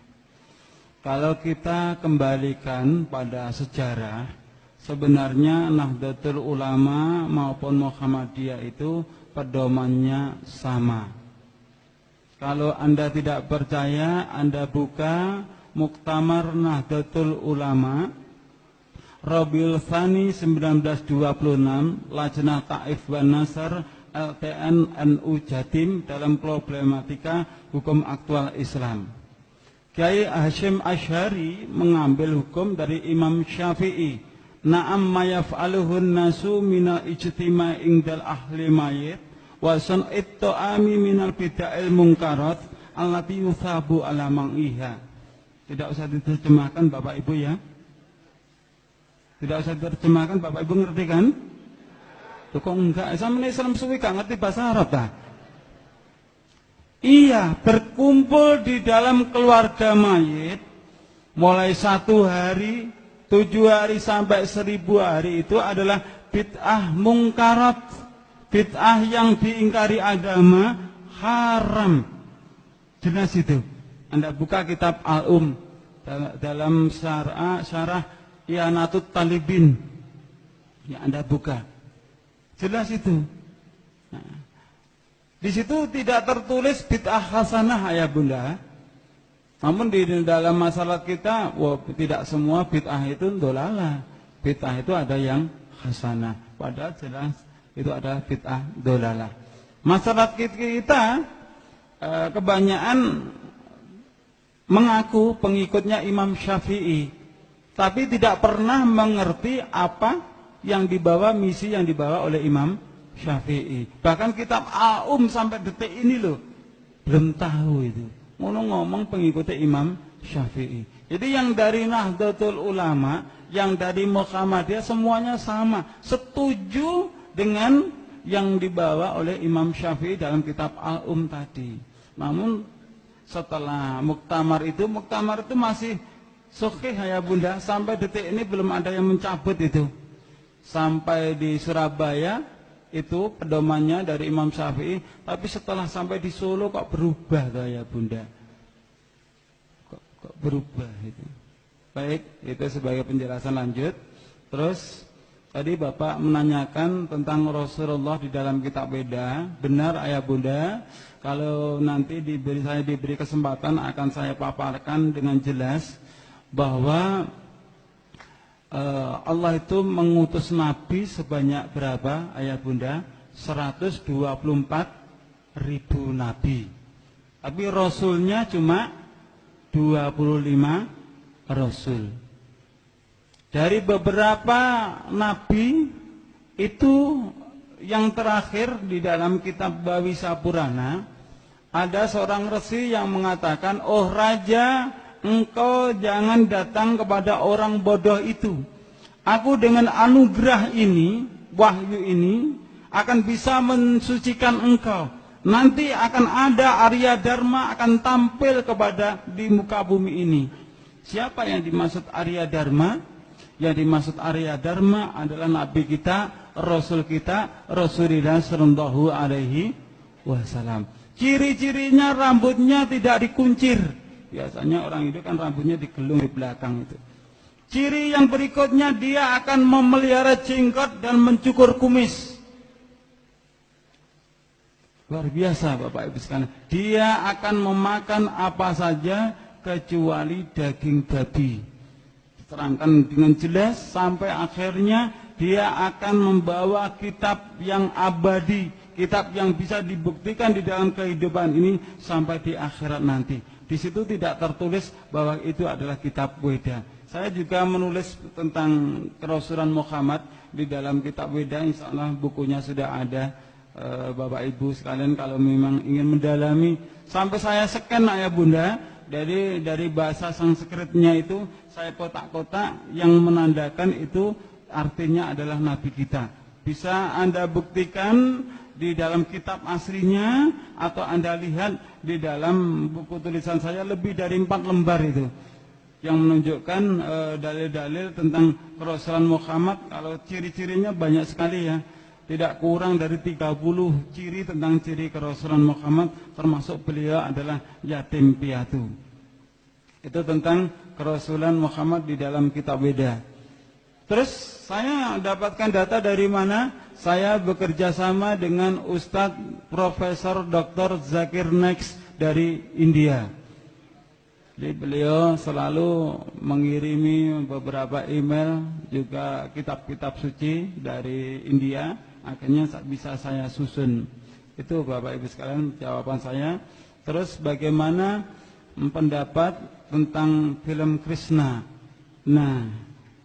Kalau kita kembalikan pada sejarah, sebenarnya Nahdlatul Ulama maupun Muhammadiyah itu pedomannya sama. Kalau Anda tidak percaya, Anda buka Muktamar Nahdlatul Ulama Rabiul Tsani 1926, Lajnah Taif wan Nasr LTN NU Jatim dalam problematika hukum aktual Islam. Kiai Hasyim Asy'ari mengambil hukum dari Imam Syafi'i. Na'am ma yaf'aluhun nasu minal ijtima' indal ahli mayit wa sun'it ta'ami minal bid'il munkarat allati yuthabu ala mang'iha. Tidak usah diterjemahkan Bapak Ibu ya. Tidak usah diterjemahkan Bapak Ibu, ngerti kan? Tuh kok enggak? Sama Islam suwi gak ngerti bahasa Arab ta? Iya, berkumpul di dalam keluarga mayit mulai 1 hari, 7 hari sampai 1000 hari itu adalah bid'ah mungkarat, bid'ah yang diingkari agama, haram. Jelas itu. Anda buka kitab Al-Um dalam syarah I'anatut Talibin, ya Anda buka, jelas itu. Nah, di situ tidak tertulis bid'ah hasanah ya Bunda. Namun di dalam masalah kita, tidak semua bid'ah itu dolalah. Bid'ah itu ada yang hasanah. Padahal jelas itu adalah bid'ah dolalah. Masyarakat kita kebanyakan mengaku pengikutnya Imam Syafi'i, tapi tidak pernah mengerti apa yang dibawa, misi yang dibawa oleh Imam Syafi'i. Bahkan kitab Al-Um sampai detik ini loh belum tahu itu. Ngomong pengikutnya Imam Syafi'i. Jadi yang dari Nahdlatul Ulama, yang dari Muhammadiyah semuanya sama, setuju dengan yang dibawa oleh Imam Syafi'i dalam kitab Al-Um tadi. Namun setelah muktamar itu masih sahih ya Bunda, sampai detik ini belum ada yang mencabut itu. Sampai di Surabaya itu pedomannya dari Imam Syafi'i, tapi setelah sampai di Solo kok berubah ya Bunda. Kok berubah itu. Baik, itu sebagai penjelasan lanjut. Terus tadi Bapak menanyakan tentang Rasulullah di dalam kitab Weda. Benar ayah Bunda, kalau nanti saya diberi kesempatan akan saya paparkan dengan jelas bahwa Allah itu mengutus Nabi sebanyak berapa ayah Bunda? 124.000 Nabi. Tapi Rasulnya cuma 25 Rasul. Dari beberapa Nabi itu yang terakhir di dalam kitab Bawisa Purana, ada seorang resi yang mengatakan, oh Raja, engkau jangan datang kepada orang bodoh itu. Aku dengan anugerah ini, wahyu ini, akan bisa mensucikan engkau. Nanti akan ada Arya Dharma akan tampil di muka bumi ini. Siapa yang dimaksud Arya Dharma? Yang dimaksud Arya Dharma adalah Nabi kita, Rasul kita, Rasulullah Sallallahu Alaihi Wasallam. Ciri-cirinya rambutnya tidak dikuncir. Biasanya orang itu kan rambutnya digelung di belakang itu. Ciri yang berikutnya, dia akan memelihara jenggot dan mencukur kumis. Luar biasa Bapak Ibu sekalian. Dia akan memakan apa saja kecuali daging babi. Terangkan dengan jelas sampai akhirnya dia akan membawa kitab yang abadi, kitab yang bisa dibuktikan di dalam kehidupan ini sampai di akhirat nanti. Di situ tidak tertulis bahwa itu adalah kitab Weda. Saya juga menulis tentang kerasulan Muhammad di dalam kitab Weda. Insya Allah bukunya sudah ada. Bapak Ibu sekalian kalau memang ingin mendalami, sampai saya scan ayah Bunda, dari bahasa Sanskritnya itu saya kotak-kotak yang menandakan itu artinya adalah Nabi kita. Bisa Anda buktikan di dalam kitab aslinya, atau Anda lihat di dalam buku tulisan saya lebih dari 4 lembar itu yang menunjukkan dalil-dalil tentang kerasulan Muhammad. Kalau ciri-cirinya banyak sekali ya, tidak kurang dari 30 ciri tentang ciri kerasulan Muhammad, termasuk beliau adalah yatim piatu. Itu tentang kerasulan Muhammad di dalam kitab Weda. Terus saya dapatkan data dari mana? Saya bekerja sama dengan Ustadz Profesor Dr. Zakir Naik dari India. Jadi beliau selalu mengirimi beberapa email, juga kitab-kitab suci dari India. Akhirnya bisa saya susun. Itu Bapak Ibu sekalian jawaban saya. Terus bagaimana pendapat tentang film Krishna? Nah,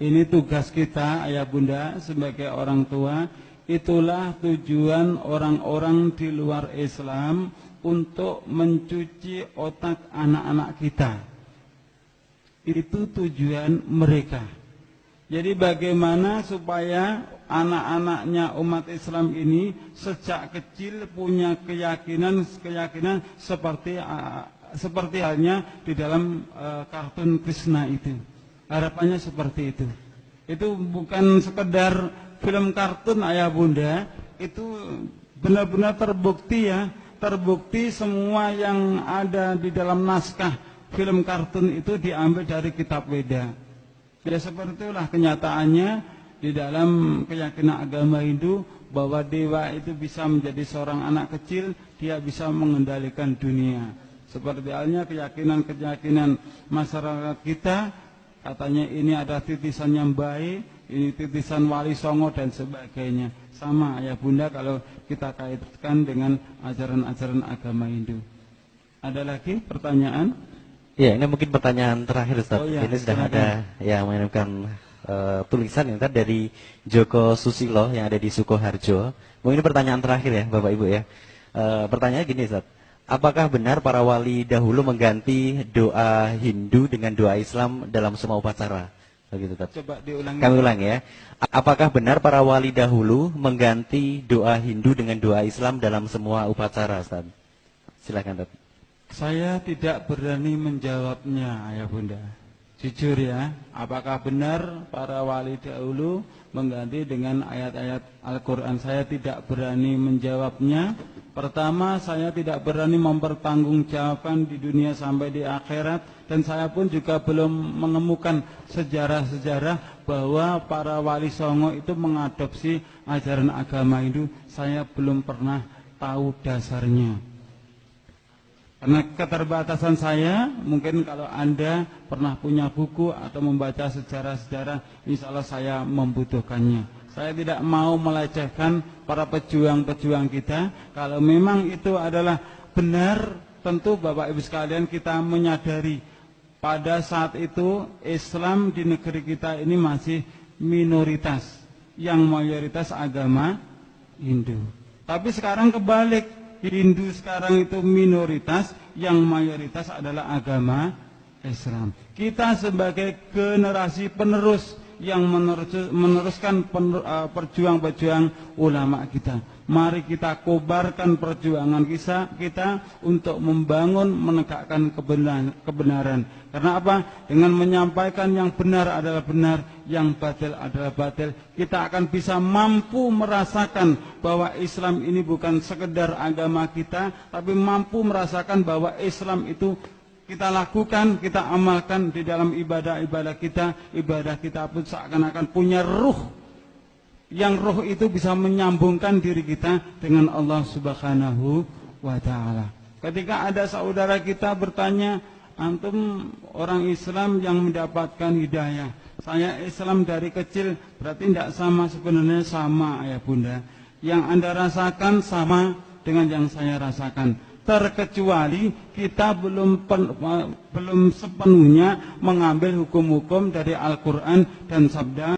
ini tugas kita ayah Bunda sebagai orang tua. Itulah tujuan orang-orang di luar Islam untuk mencuci otak anak-anak kita. Itu tujuan mereka. Jadi bagaimana supaya anak-anaknya umat Islam ini sejak kecil punya keyakinan seperti halnya di dalam kartun Krishna itu. Harapannya seperti itu. Itu bukan sekedar film kartun ayah Bunda, itu benar-benar terbukti ya. Terbukti semua yang ada di dalam naskah film kartun itu diambil dari kitab Weda. Ya seperti itulah kenyataannya di dalam keyakinan agama Hindu, bahwa dewa itu bisa menjadi seorang anak kecil, dia bisa mengendalikan dunia. Seperti halnya keyakinan-keyakinan masyarakat kita, katanya ini adalah titisan yang baik, ini titisan Wali Songo dan sebagainya. Sama ayah bunda kalau kita kaitkan dengan ajaran-ajaran agama Hindu. Ada lagi pertanyaan? Ya, ini mungkin pertanyaan terakhir Ustaz. Oh, ya, ini sudah silakan. ada yang mengirimkan tulisan yang tadi dari Joko Susilo yang ada di Sukoharjo. Mungkin ini pertanyaan terakhir ya Bapak Ibu ya. Pertanyaannya gini Ustaz. Apakah benar para wali dahulu mengganti doa Hindu dengan doa Islam dalam semua upacara? Begitu Ustaz. Coba diulangi. Kami ulang ya. Apakah benar para wali dahulu mengganti doa Hindu dengan doa Islam dalam semua upacara Ustaz? Silakan Ustaz. Saya tidak berani menjawabnya, ayah bunda. Jujur ya, apakah benar para wali dahulu mengganti dengan ayat-ayat Al-Quran? Saya tidak berani menjawabnya. Pertama, saya tidak berani mempertanggungjawabkan di dunia sampai di akhirat. Dan saya pun juga belum menemukan sejarah-sejarah bahwa para wali songo itu mengadopsi ajaran agama Hindu. Saya belum pernah tahu dasarnya. Karena keterbatasan saya, mungkin kalau Anda pernah punya buku atau membaca sejarah-sejarah, insya Allah saya membutuhkannya. Saya tidak mau melecehkan para pejuang-pejuang kita. Kalau memang itu adalah benar, tentu Bapak Ibu sekalian kita menyadari pada saat itu Islam di negeri kita ini masih minoritas, yang mayoritas agama Hindu. Tapi sekarang kebalik. Hindu sekarang itu minoritas, yang mayoritas adalah agama Islam. Kita sebagai generasi penerus yang meneruskan perjuang-perjuang ulama kita. Mari kita kobarkan perjuangan kita untuk membangun, menegakkan kebenaran. Karena apa? Dengan menyampaikan yang benar adalah benar, yang batil adalah batil, kita akan bisa mampu merasakan bahwa Islam ini bukan sekedar agama kita, tapi mampu merasakan bahwa Islam itu kita lakukan, kita amalkan di dalam ibadah-ibadah kita. Ibadah kita pun seakan-akan punya ruh, yang roh itu bisa menyambungkan diri kita dengan Allah Subhanahu wa ta'ala. Ketika ada saudara kita bertanya, antum orang Islam yang mendapatkan hidayah, saya Islam dari kecil, berarti tidak sama? Sebenarnya sama ayah bunda. Yang Anda rasakan sama dengan yang saya rasakan, terkecuali kita belum sepenuhnya mengambil hukum-hukum dari Al-Quran dan sabda